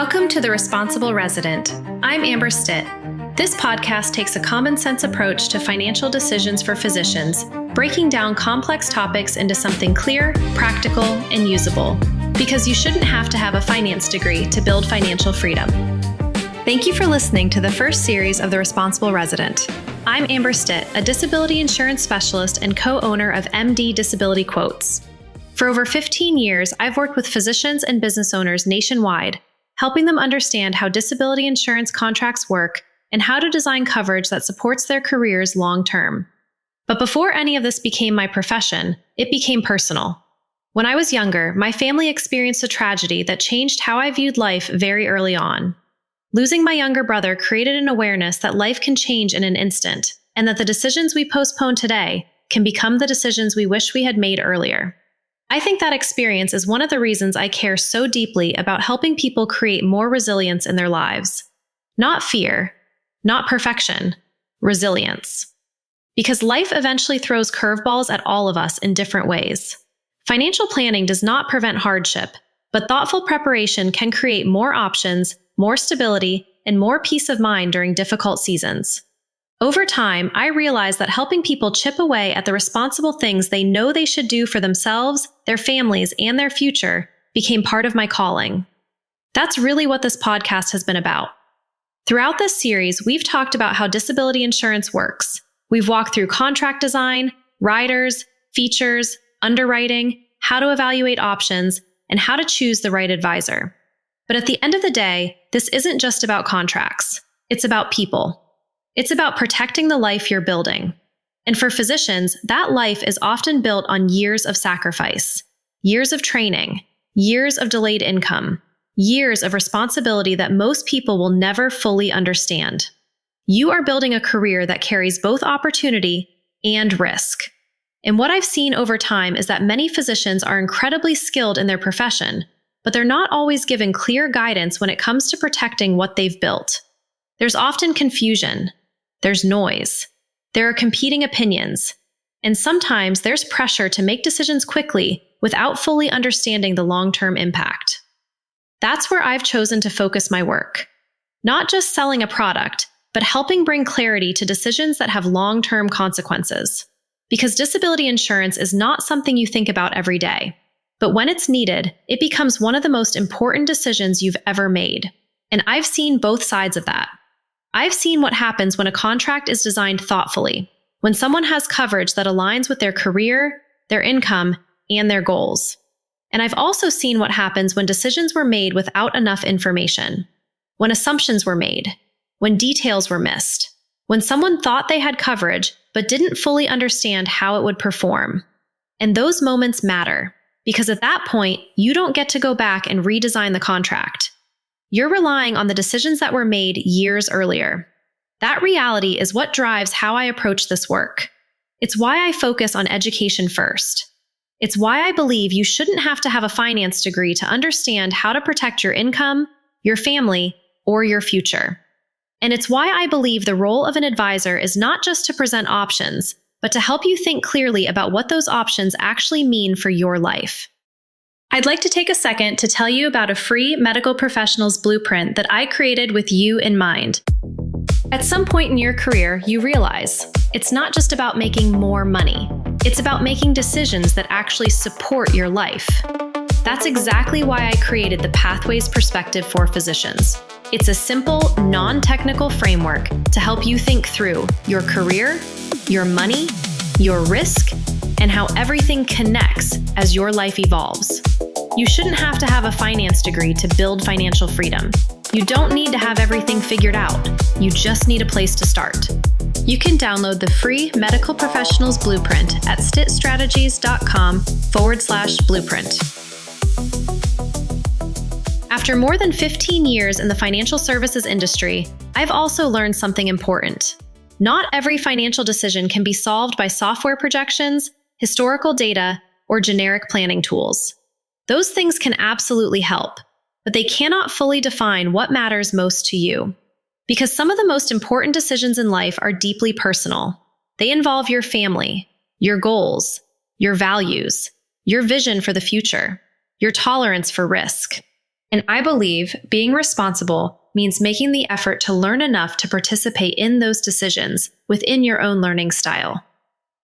Welcome to The Responsible Resident. I'm Amber Stitt. This podcast takes a common sense approach to financial decisions for physicians, breaking down complex topics into something clear, practical, and usable. Because you shouldn't have to have a finance degree to build financial freedom. Thank you for listening to the first series of The Responsible Resident. I'm Amber Stitt, a disability insurance specialist and co-owner of MD Disability Quotes. For over 15 years, I've worked with physicians and business owners nationwide, helping them understand how disability insurance contracts work and how to design coverage that supports their careers long-term. But before any of this became my profession, it became personal. When I was younger, my family experienced a tragedy that changed how I viewed life very early on. Losing my younger brother created an awareness that life can change in an instant, and that the decisions we postpone today can become the decisions we wish we had made earlier. I think that experience is one of the reasons I care so deeply about helping people create more resilience in their lives. Not fear, not perfection, resilience. Because life eventually throws curveballs at all of us in different ways. Financial planning does not prevent hardship, but thoughtful preparation can create more options, more stability, and more peace of mind during difficult seasons. Over time, I realized that helping people chip away at the responsible things they know they should do for themselves, their families, and their future became part of my calling. That's really what this podcast has been about. Throughout this series, we've talked about how disability insurance works. We've walked through contract design, riders, features, underwriting, how to evaluate options, and how to choose the right advisor. But at the end of the day, this isn't just about contracts. It's about people. It's about protecting the life you're building. And for physicians, that life is often built on years of sacrifice, years of training, years of delayed income, years of responsibility that most people will never fully understand. You are building a career that carries both opportunity and risk. And what I've seen over time is that many physicians are incredibly skilled in their profession, but they're not always given clear guidance when it comes to protecting what they've built. There's often confusion. There's noise. There are competing opinions. And sometimes there's pressure to make decisions quickly without fully understanding the long-term impact. That's where I've chosen to focus my work. Not just selling a product, but helping bring clarity to decisions that have long-term consequences. Because disability insurance is not something you think about every day. But when it's needed, it becomes one of the most important decisions you've ever made. And I've seen both sides of that. I've seen what happens when a contract is designed thoughtfully, when someone has coverage that aligns with their career, their income, and their goals. And I've also seen what happens when decisions were made without enough information, when assumptions were made, when details were missed, when someone thought they had coverage but didn't fully understand how it would perform. And those moments matter, because at that point, you don't get to go back and redesign the contract. You're relying on the decisions that were made years earlier. That reality is what drives how I approach this work. It's why I focus on education first. It's why I believe you shouldn't have to have a finance degree to understand how to protect your income, your family, or your future. And it's why I believe the role of an advisor is not just to present options, but to help you think clearly about what those options actually mean for your life. I'd like to take a second to tell you about a free medical professionals blueprint that I created with you in mind. At some point in your career, you realize it's not just about making more money. It's about making decisions that actually support your life. That's exactly why I created the Pathways Perspective for Physicians. It's a simple, non-technical framework to help you think through your career, your money, your risk, and how everything connects as your life evolves. You shouldn't have to have a finance degree to build financial freedom. You don't need to have everything figured out. You just need a place to start. You can download the free Medical Professionals Blueprint at stittstrategies.com/blueprint. After more than 15 years in the financial services industry, I've also learned something important. Not every financial decision can be solved by software projections, historical data, or generic planning tools. Those things can absolutely help, but they cannot fully define what matters most to you. Because some of the most important decisions in life are deeply personal. They involve your family, your goals, your values, your vision for the future, your tolerance for risk. And I believe being responsible means making the effort to learn enough to participate in those decisions within your own learning style.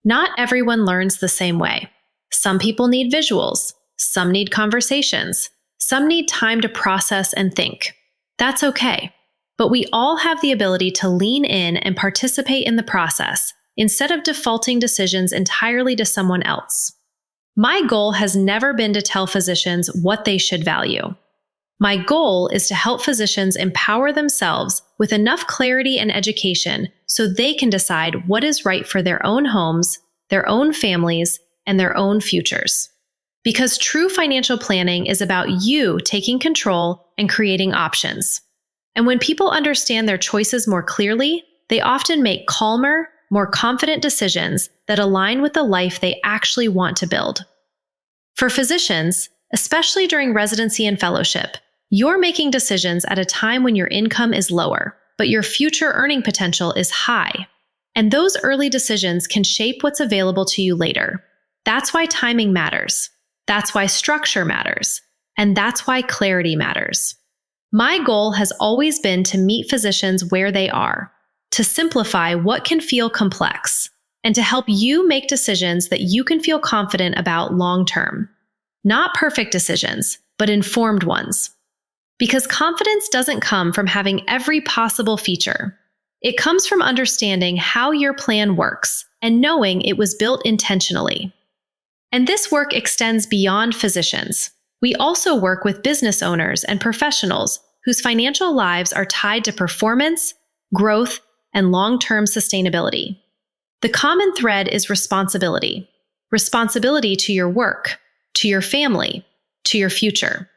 Not everyone learns the same way. Some people need visuals, some need conversations, some need time to process and think. That's okay. But we all have the ability to lean in and participate in the process instead of defaulting decisions entirely to someone else. My goal has never been to tell physicians what they should value. My goal is to help physicians empower themselves with enough clarity and education so they can decide what is right for their own homes, their own families, and their own futures. Because true financial planning is about you taking control and creating options. And when people understand their choices more clearly, they often make calmer, more confident decisions that align with the life they actually want to build. For physicians, especially during residency and fellowship, you're making decisions at a time when your income is lower, but your future earning potential is high. And those early decisions can shape what's available to you later. That's why timing matters. That's why structure matters. And that's why clarity matters. My goal has always been to meet physicians where they are, to simplify what can feel complex, and to help you make decisions that you can feel confident about long term. Not perfect decisions, but informed ones. Because confidence doesn't come from having every possible feature. It comes from understanding how your plan works and knowing it was built intentionally. And this work extends beyond physicians. We also work with business owners and professionals whose financial lives are tied to performance, growth, and long-term sustainability. The common thread is responsibility. Responsibility to your work, to your family, to your future.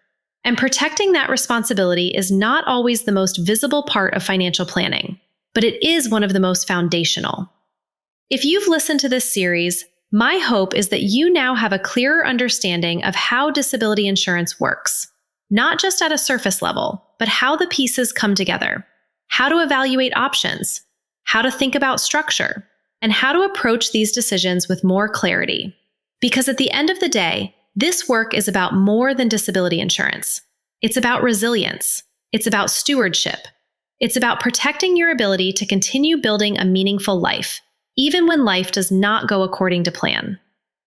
And protecting that responsibility is not always the most visible part of financial planning, but it is one of the most foundational. If you've listened to this series, my hope is that you now have a clearer understanding of how disability insurance works, not just at a surface level, but how the pieces come together, how to evaluate options, how to think about structure, and how to approach these decisions with more clarity. Because at the end of the day, this work is about more than disability insurance. It's about resilience. It's about stewardship. It's about protecting your ability to continue building a meaningful life, even when life does not go according to plan.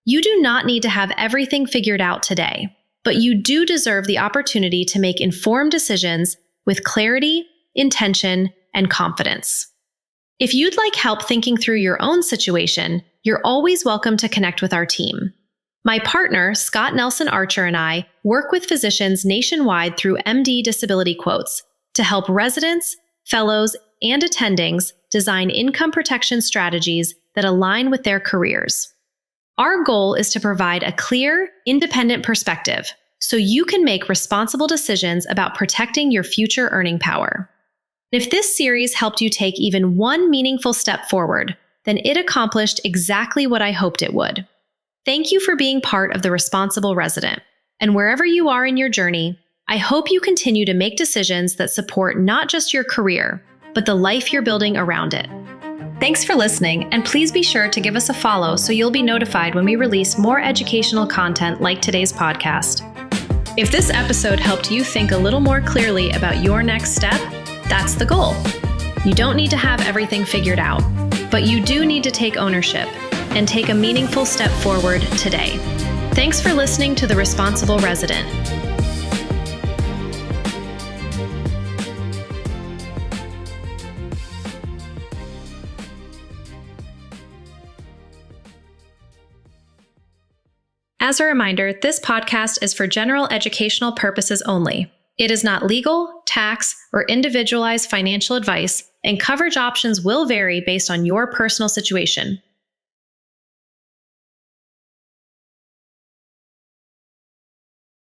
You do not need to have everything figured out today, but you do deserve the opportunity to make informed decisions with clarity, intention, and confidence. If you'd like help thinking through your own situation, you're always welcome to connect with our team. My partner, Scott Nelson Archer, and I work with physicians nationwide through MD Disability Quotes to help residents, fellows, and attendings design income protection strategies that align with their careers. Our goal is to provide a clear, independent perspective so you can make responsible decisions about protecting your future earning power. If this series helped you take even one meaningful step forward, then it accomplished exactly what I hoped it would. Thank you for being part of the Responsible Resident. And wherever you are in your journey, I hope you continue to make decisions that support not just your career, but the life you're building around it. Thanks for listening, and please be sure to give us a follow so you'll be notified when we release more educational content like today's podcast. If this episode helped you think a little more clearly about your next step, that's the goal. You don't need to have everything figured out, but you do need to take ownership and take a meaningful step forward today. Thanks for listening to The Responsible Resident. As a reminder, this podcast is for general educational purposes only. It is not legal, tax, or individualized financial advice, and coverage options will vary based on your personal situation.